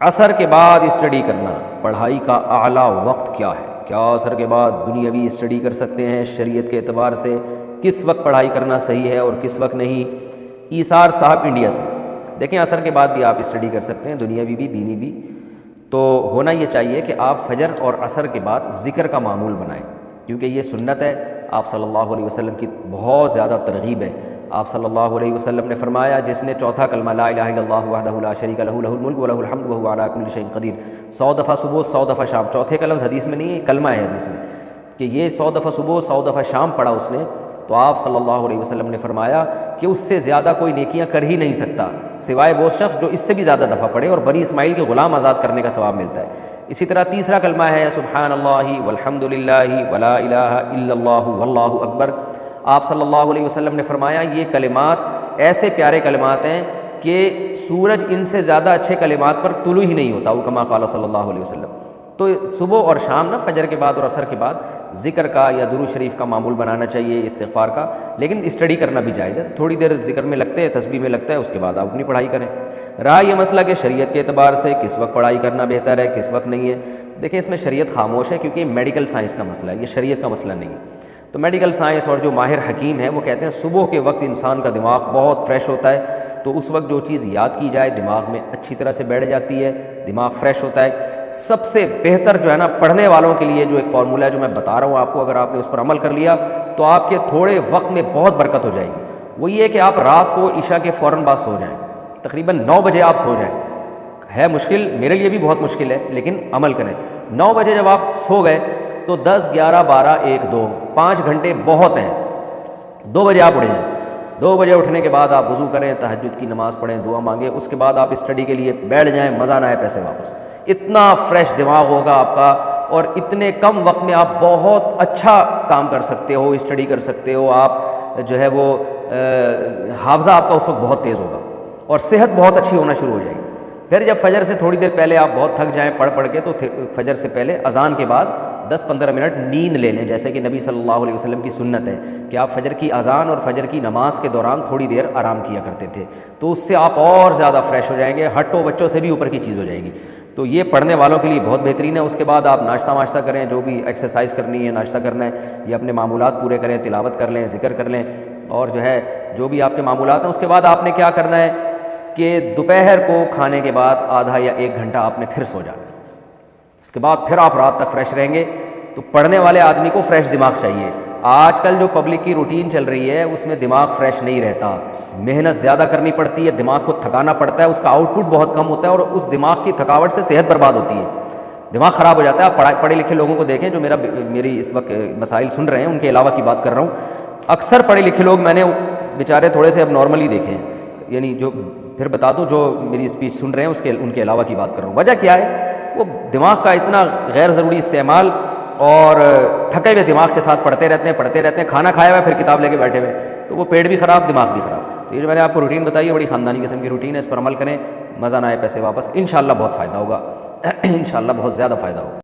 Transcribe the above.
عصر کے بعد اسٹڈی کرنا پڑھائی کا اعلیٰ وقت کیا ہے؟ کیا عصر کے بعد دنیاوی اسٹڈی کر سکتے ہیں؟ شریعت کے اعتبار سے کس وقت پڑھائی کرنا صحیح ہے اور کس وقت نہیں؟ ایثار صاحب انڈیا سے، دیکھیں عصر کے بعد بھی آپ اسٹڈی کر سکتے ہیں، دنیاوی بھی دینی بھی۔ تو ہونا یہ چاہیے کہ آپ فجر اور عصر کے بعد ذکر کا معمول بنائیں، کیونکہ یہ سنت ہے، آپ صلی اللہ علیہ وسلم کی بہت زیادہ ترغیب ہے۔ آپ صلی اللہ علیہ وسلم نے فرمایا جس نے چوتھا کلمہ لا الہ الا اللہ وحدہ لا شریک لہ لہ الملک ولہ الحمد وہو علی کل شیء قدیر 100 دفعہ صبح 100 دفعہ شام، چوتھے کا لفظ حدیث میں نہیں ہے، کلمہ ہے حدیث میں، کہ یہ 100 دفعہ صبح 100 دفعہ شام پڑھا اس نے، تو آپ صلی اللہ علیہ وسلم نے فرمایا کہ اس سے زیادہ کوئی نیکیاں کر ہی نہیں سکتا سوائے وہ شخص جو اس سے بھی زیادہ دفعہ پڑھے، اور بنی اسماعیل کے غلام آزاد کرنے کا ثواب ملتا ہے۔ اسی طرح تیسرا کلمہ ہے سبحان اللہ والحمد للہ ولا الہ الا اللہ واللہ اکبر۔ آپ صلی اللہ علیہ وسلم نے فرمایا یہ کلمات ایسے پیارے کلمات ہیں کہ سورج ان سے زیادہ اچھے کلمات پر طلوع ہی نہیں ہوتا، وہ کما قال صلی اللہ علیہ وسلم۔ تو صبح اور شام نا، فجر کے بعد اور عصر کے بعد ذکر کا یا درود شریف کا معمول بنانا چاہیے، استغفار کا، لیکن اسٹڈی کرنا بھی جائز ہے، تھوڑی دیر ذکر میں لگتے ہیں، تسبیح میں لگتا ہے، اس کے بعد آپ اپنی پڑھائی کریں۔ رہا یہ مسئلہ کہ شریعت کے اعتبار سے کس وقت پڑھائی کرنا بہتر ہے کس وقت نہیں ہے، دیکھیں اس میں شریعت خاموش ہے، کیونکہ یہ میڈیکل سائنس کا مسئلہ ہے، یہ شریعت کا مسئلہ نہیں ہے۔ تو میڈیکل سائنس اور جو ماہر حکیم ہیں وہ کہتے ہیں صبح کے وقت انسان کا دماغ بہت فریش ہوتا ہے، تو اس وقت جو چیز یاد کی جائے دماغ میں اچھی طرح سے بیٹھ جاتی ہے، دماغ فریش ہوتا ہے۔ سب سے بہتر جو ہے نا پڑھنے والوں کے لیے جو ایک فارمولہ ہے جو میں بتا رہا ہوں آپ کو، اگر آپ نے اس پر عمل کر لیا تو آپ کے تھوڑے وقت میں بہت برکت ہو جائے گی۔ وہ یہ ہے کہ آپ رات کو عشاء کے فوراً بعد سو جائیں، تقریباً 9 بجے آپ سو جائیں۔ ہے مشکل، میرے لیے بھی بہت مشکل ہے، لیکن عمل کریں۔ 9 بجے جب آپ سو گئے تو 10 11 12 1 2 5 گھنٹے بہت ہیں۔ 2 بجے آپ اٹھ جائیں، 2 بجے اٹھنے کے بعد آپ وضو کریں، تہجد کی نماز پڑھیں، دعا مانگیں، اس کے بعد آپ اسٹڈی کے لیے بیٹھ جائیں، مزہ نہ آئے پیسے واپس۔ اتنا فریش دماغ ہوگا آپ کا، اور اتنے کم وقت میں آپ بہت اچھا کام کر سکتے ہو، اسٹڈی کر سکتے ہو، آپ جو ہے وہ حافظہ آپ کا اس وقت بہت تیز ہوگا، اور صحت بہت اچھی ہونا شروع ہو جائے گی۔ پھر جب فجر سے تھوڑی دیر پہلے آپ بہت تھک جائیں پڑھ کے، تو فجر سے پہلے اذان کے بعد 10-15 منٹ نیند لے لیں، جیسے کہ نبی صلی اللہ علیہ وسلم کی سنت ہے کہ آپ فجر کی اذان اور فجر کی نماز کے دوران تھوڑی دیر آرام کیا کرتے تھے، تو اس سے آپ اور زیادہ فریش ہو جائیں گے، ہٹو بچوں سے بھی اوپر کی چیز ہو جائے گی۔ تو یہ پڑھنے والوں کے لیے بہت بہترین ہے۔ اس کے بعد آپ ناشتہ واشتہ کریں، جو بھی ایکسرسائز کرنی ہے، ناشتہ کرنا ہے، یا اپنے معمولات پورے کریں، تلاوت کر لیں، ذکر کر لیں، اور جو ہے جو بھی آپ کے معمولات ہیں۔ اس کے بعد آپ نے کیا کرنا ہے کہ دوپہر کو کھانے کے بعد آدھا یا 1 گھنٹہ آپ نے پھر سو جانا، اس کے بعد پھر آپ رات تک فریش رہیں گے۔ تو پڑھنے والے آدمی کو فریش دماغ چاہیے۔ آج کل جو پبلک کی روٹین چل رہی ہے اس میں دماغ فریش نہیں رہتا، محنت زیادہ کرنی پڑتی ہے، دماغ کو تھکانا پڑتا ہے، اس کا آؤٹ پٹ بہت کم ہوتا ہے، اور اس دماغ کی تھکاوٹ سے صحت برباد ہوتی ہے، دماغ خراب ہو جاتا ہے۔ آپ پڑھے لکھے لوگوں کو دیکھیں جو میری اس وقت مسائل سن رہے ہیں، ان کے علاوہ کی بات کر رہا ہوں، اکثر پڑھے لکھے لوگ میں نے بیچارے تھوڑے سے اب نارملی دیکھے ہیں، یعنی جو پھر بتا دوں جو میری اسپیچ سن رہے ہیں ان کے علاوہ کی بات کر رہا ہوں۔ وجہ کیا ہے؟ وہ دماغ کا اتنا غیر ضروری استعمال، اور تھکے ہوئے دماغ کے ساتھ پڑھتے رہتے ہیں، کھانا کھایا ہوا پھر کتاب لے کے بیٹھے ہوئے، تو وہ پیٹ بھی خراب، دماغ بھی خراب۔ تو یہ جو میں نے آپ کو روٹین بتائی ہے بڑی خاندانی قسم کی روٹین ہے، اس پر عمل کریں، مزہ نہ آئے پیسے واپس، انشاءاللہ بہت فائدہ ہوگا، انشاءاللہ بہت زیادہ فائدہ ہوگا۔